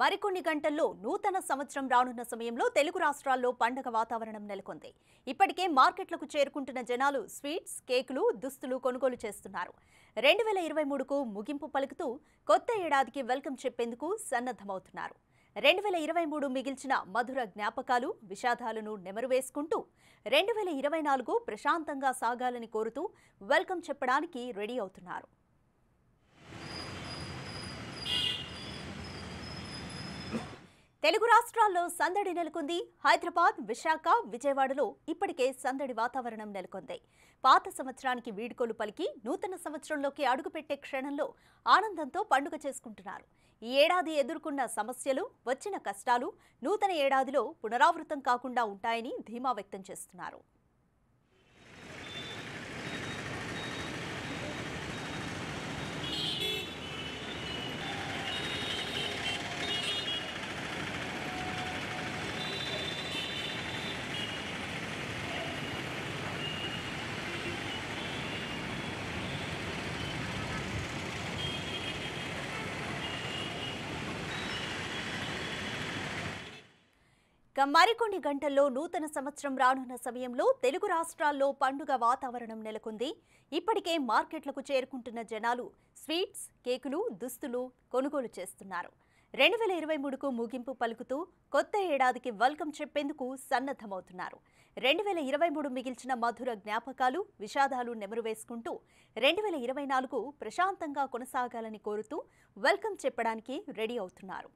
మరికొన్ని గంటల్లో నూతన సంవత్సరం రానున్న సమయంలో తెలుగు రాష్ట్రాల్లో పండగ వాతావరణం నెలకొంది. ఇప్పటికే మార్కెట్లకు చేరుకుంటున్న జనాలు స్వీట్స్, కేకులు, దుస్తులు కొనుగోలు చేస్తున్నారు. 2023కు ముగింపు పలుకుతూ కొత్త ఏడాదికి వెల్కమ్ చెప్పేందుకు సన్నద్ధమవుతున్నారు. 2023 మిగిల్చిన మధుర జ్ఞాపకాలు, విషాదాలను నెమరువేసుకుంటూ 2024 ప్రశాంతంగా సాగాలని కోరుతూ వెల్కమ్ చెప్పడానికి రెడీ అవుతున్నారు. తెలుగు రాష్ట్రాల్లో సందడి నెలకొంది. హైదరాబాద్, విశాఖ, విజయవాడలో ఇప్పటికే సందడి వాతావరణం నెలకొంది. పాత సంవత్సరానికి వీడ్కోలు పలికి నూతన సంవత్సరంలోకి అడుగుపెట్టే క్షణంలో ఆనందంతో పండుగ చేసుకుంటున్నారు. ఈ ఏడాది ఎదుర్కొన్న సమస్యలు, వచ్చిన కష్టాలు నూతన ఏడాదిలో పునరావృతం కాకుండా ఉంటాయని ధీమా వ్యక్తం చేస్తున్నారు. మరికొన్ని గంటల్లో నూతన సంవత్సరం రానున్న సమయంలో తెలుగు రాష్ట్రాల్లో పండుగ వాతావరణం నెలకొంది. ఇప్పటికే మార్కెట్లకు చేరుకుంటున్న జనాలు స్వీట్స్, కేకులు, దుస్తులు కొనుగోలు చేస్తున్నారు. 2023కు ముగింపు పలుకుతూ కొత్త ఏడాదికి వెల్కమ్ చెప్పేందుకు సన్నద్ధమవుతున్నారు. 2023 మిగిల్చిన మధుర జ్ఞాపకాలు, విషాదాలు నెమరువేసుకుంటూ 2024 ప్రశాంతంగా కొనసాగాలని కోరుతూ వెల్కమ్ చెప్పడానికి రెడీ అవుతున్నారు.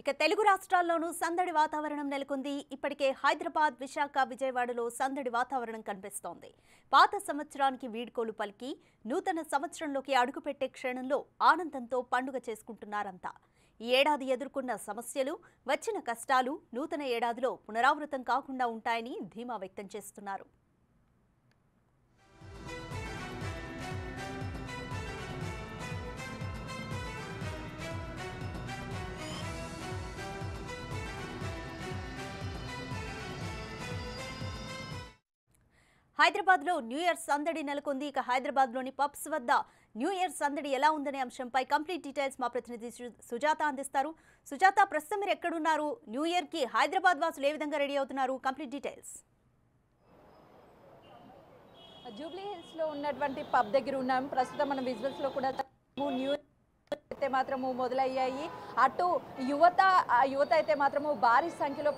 ఇక తెలుగు రాష్ట్రాల్లోనూ సందడి వాతావరణం నెలకొంది. ఇప్పటికే హైదరాబాద్, విశాఖ, విజయవాడలో సందడి వాతావరణం కనిపిస్తోంది. పాత సంవత్సరానికి వీడ్కోలు పలికి నూతన సంవత్సరంలోకి అడుగుపెట్టే క్షణంలో ఆనందంతో పండుగ చేసుకుంటున్నారంతా. ఈ ఏడాది ఎదుర్కొన్న సమస్యలు, వచ్చిన కష్టాలు నూతన ఏడాదిలో పునరావృతం కాకుండా ఉంటాయని ధీమా వ్యక్తం చేస్తున్నారు. హైదరాబాద్లో న్యూ ఇయర్ సందడి నెలకొంది. ఇక హైదరాబాద్లోని పబ్స్ వద్ద న్యూ ఇయర్ సందడి ఎలా ఉందనే అంశంపై కంప్లీట్ డీటెయిల్స్ మా ప్రతినిధి సుజాత అందిస్తారు. సుజాత, ప్రస్తుతం మీరు ఎక్కడున్నారు? న్యూ ఇయర్కి హైదరాబాద్ వాసులు ఏ విధంగా రెడీ అవుతున్నారు? Complete details. జూబ్లీ హిల్స్లో ఉన్నటువంటి పబ్ దగ్గర ఉన్నాం. ప్రస్తుతం మనం విజువల్స్లో కూడా న్యూ అయితే మాత్రము మొదలయ్యాయి. అటు యువత అయితే మాత్రము భారీ సంఖ్యలో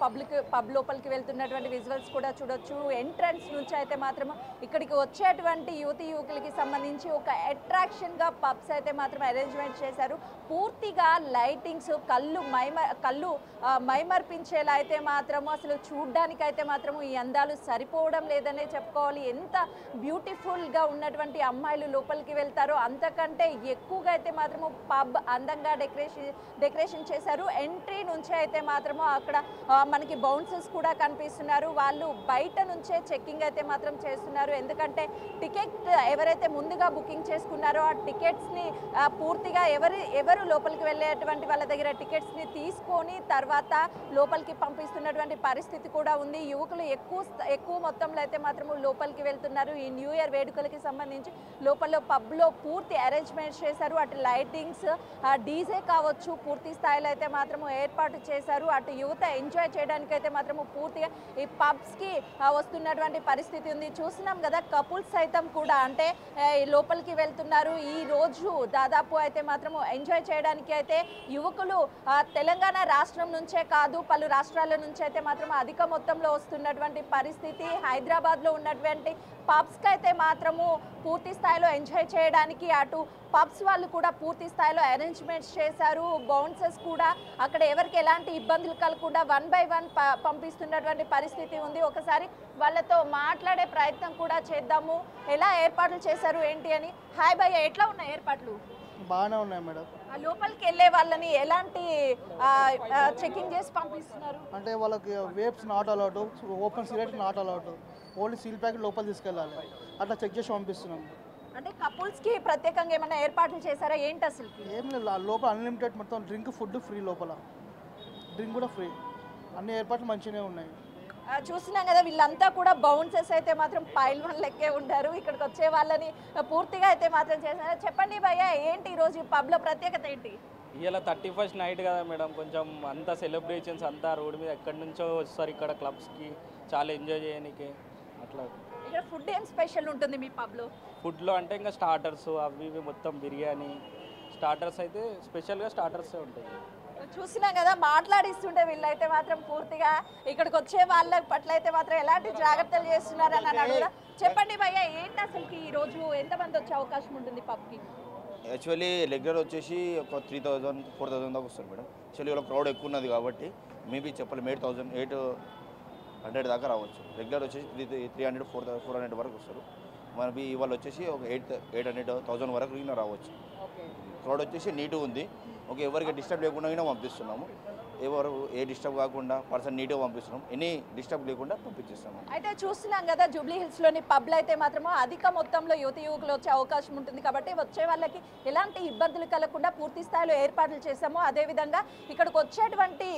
పబ్ లోపలికి వెళ్తున్నటువంటి విజువల్స్ కూడా చూడొచ్చు. ఎంట్రన్స్ నుంచి అయితే మాత్రము ఇక్కడికి వచ్చేటువంటి యువకులకి సంబంధించి ఒక అట్రాక్షన్గా పబ్స్ అయితే మాత్రం అరేంజ్మెంట్ చేశారు. పూర్తిగా లైటింగ్స్ కళ్ళు మైమర్పించేలా అయితే మాత్రము అసలు చూడ్డానికి అయితే మాత్రము ఈ అందాలు సరిపోవడం లేదనే చెప్పుకోవాలి. ఎంత బ్యూటిఫుల్గా ఉన్నటువంటి అమ్మాయిలు లోపలికి వెళ్తారో అంతకంటే ఎక్కువగా అయితే మాత్రము పబ్ అందంగా డెకరేషన్ చేశారు. ఎంట్రీ నుంచి అయితే మాత్రము అక్కడ మనకి బౌన్సర్స్ కూడా కనిపిస్తున్నారు. వాళ్ళు బయట నుంచే చెక్కింగ్ అయితే మాత్రం చేస్తున్నారు. ఎందుకంటే టికెట్ ఎవరైతే ముందుగా బుకింగ్ చేసుకున్నారో ఆ టికెట్స్ని పూర్తిగా ఎవరు లోపలికి వెళ్ళేటువంటి వాళ్ళ దగ్గర టికెట్స్ని తీసుకొని తర్వాత లోపలికి పంపిస్తున్నటువంటి పరిస్థితి కూడా ఉంది. యువకులు ఎక్కువ మొత్తంలో అయితే మాత్రము లోపలికి వెళ్తున్నారు. ఈ న్యూ ఇయర్ వేడుకలకి సంబంధించి లోపల పబ్లో పూర్తి అరేంజ్మెంట్స్ చేశారు. అటు లైటింగ్స్, డీజే కావచ్చు పూర్తి స్థాయిలో అయితే మాత్రము ఏర్పాటు చేశారు. అటు యువత ఎంజాయ్ చేయడానికి అయితే మాత్రము పూర్తిగా ఈ పబ్స్కి వస్తున్నటువంటి పరిస్థితి ఉంది. చూస్తున్నాం కదా, కపుల్స్ సైతం కూడా అంటే లోపలికి వెళ్తున్నారు. ఈ రోజు దాదాపు అయితే మాత్రము ఎంజాయ్ చేయడానికి అయితే యువకులు తెలంగాణ రాష్ట్రం నుంచే కాదు పలు రాష్ట్రాల నుంచి అయితే మాత్రం అధిక మొత్తంలో వస్తున్నటువంటి పరిస్థితి. హైదరాబాద్లో ఉన్నటువంటి పబ్స్కి అయితే మాత్రము పూర్తి స్థాయిలో ఎంజాయ్ చేయడానికి అటు పబ్స్ వాళ్ళు కూడా పూర్తి స్థాయిలో అరేంజ్మెంట్స్ చేశారు. బౌన్సర్స్ కూడా అక్కడ ఎవరికి ఎలాంటి ఇబ్బందులు కలగకుండా 1 by 1 పంపిస్తున్నటువంటి పరిస్థితి ఉంది. ఒకసారి వాళ్ళతో మాట్లాడే ప్రయత్నం కూడా చేద్దాము. ఎలా ఏర్పాట్లు చేశారు ఏంటి అని. హాయ్ భయ్య, ఎట్లా ఉన్నాయి ఏర్పాట్లు? బాగానే ఉన్నాయి మేడం. లోపలికి వెళ్ళే వాళ్ళని ఎలాంటి చెకింగ్ చేసి పంపిస్తున్నారు? అంటే వాళ్ళకి vapes not allowed, open cigarette not allowed, only seal packet లోపల తీసుకెళ్ళాలి. అట్లా చెక్ చేసి పంపిస్తున్నాం. అంటే కపుల్స్ కి ప్రత్యేకంగా ఏమైనా ఏర్పాట్లు చేశారా ఏంటి అసలు? ఏం లేదు, లోపల అన్లిమిటెడ్ మొత్తం డ్రింక్ ఫుడ్ ఫ్రీ, లోపల డ్రింక్ కూడా ఫ్రీ. అన్ని ఏర్పాట్లు మంచిగానే ఉన్నాయి. చూస్తున్నాం కదా, వీళ్ళంతా కూడా బౌన్సర్స్ అయితే మాత్రం పైల్వాన్ లెక్కే ఉంటారు. ఇక్కడికి వచ్చే వాళ్ళని పూర్తిగా అయితే మాత్రం చేస్తున్నారు. చెప్పండి భయ్య, ఏంటి ఈరోజు పబ్లో ప్రత్యేకత ఏంటి? ఇలా 31st నైట్ కదా మేడం, కొంచెం అంతా సెలబ్రేషన్స్ అంతా రోడ్ మీద ఎక్కడి నుంచో వస్తారు ఇక్కడ క్లబ్స్కి చాలా ఎంజాయ్ చేయడానికి. అట్లా ఇక్కడ ఫుడ్ ఏం స్పెషల్ ఉంటుంది మీ పబ్లో? ఫుడ్లో అంటే ఇంకా స్టార్టర్స్ అవి ఇవి మొత్తం బిర్యానీ స్టార్టర్స్ అయితే స్పెషల్గా స్టార్టర్సే ఉంటాయి. చూసినాం కదా, మాట్లాడిస్తుంటే వీళ్ళైతే మాత్రం పూర్తిగా ఇక్కడికి వచ్చే వాళ్ళ పట్ల అయితే మాత్రం ఎలాంటి జాగ్రత్తలు చేస్తున్నారు అని అడుగుదా. చెప్పండి భయ్య, ఏంటి అసలుకి ఈరోజు ఎంతమంది వచ్చే అవకాశం ఉంటుంది పబ్కి? యాక్చువల్లీ రెగ్యులర్ వచ్చేసి ఒక 3000 4000 దాకా వస్తారు మేడం. యాక్చువల్లీ ఇవాళ క్రౌడ్ ఎక్కువ ఉన్నది కాబట్టి మేబీ చెప్పలేము 800 దాకా రావచ్చు. రెగ్యులర్ వచ్చేసి 300 400 వరకు వస్తారు. మనకి ఇవాళ వచ్చేసి ఒక 800 వరకు అయినా రావచ్చు. క్రౌడ్ వచ్చేసి నీట్గా ఉంది. ఓకే, ఎవరికి డిస్టర్బ్ లేకుండా పంపిస్తున్నాము. ఎవరు ఏ డిస్టర్బ్ కాకుండా పర్సన్ నీట్గా పంపిస్తున్నాం. ఎనీ డిస్టర్బ్ లేకుండా పంపించేస్తాము. అయితే చూస్తున్నాం కదా, జూబ్లీ హిల్స్లోని పబ్లు అయితే మాత్రము అధిక మొత్తంలో యువకులు వచ్చే అవకాశం ఉంటుంది కాబట్టి వచ్చే వాళ్ళకి ఎలాంటి ఇబ్బందులు కలగకుండా పూర్తి స్థాయిలో ఏర్పాట్లు చేశాము. అదేవిధంగా ఇక్కడికి వచ్చేటువంటి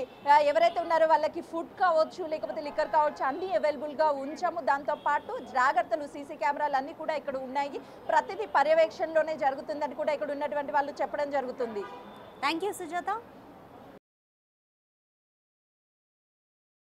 ఎవరైతే ఉన్నారో వాళ్ళకి ఫుడ్ కావచ్చు, లేకపోతే లిక్కర్ కావచ్చు, అన్నీ అవైలబుల్గా ఉంచాము. దాంతోపాటు జాగ్రత్తలు, సీసీ కెమెరాలు అన్నీ కూడా ఇక్కడ ఉన్నాయి. ప్రతిదీ పర్యవేక్షణలోనే జరుగుతుందని కూడా ఇక్కడ ఉన్నటువంటి వాళ్ళు చెప్పడం జరుగుతుంది. Thank you Sujatha.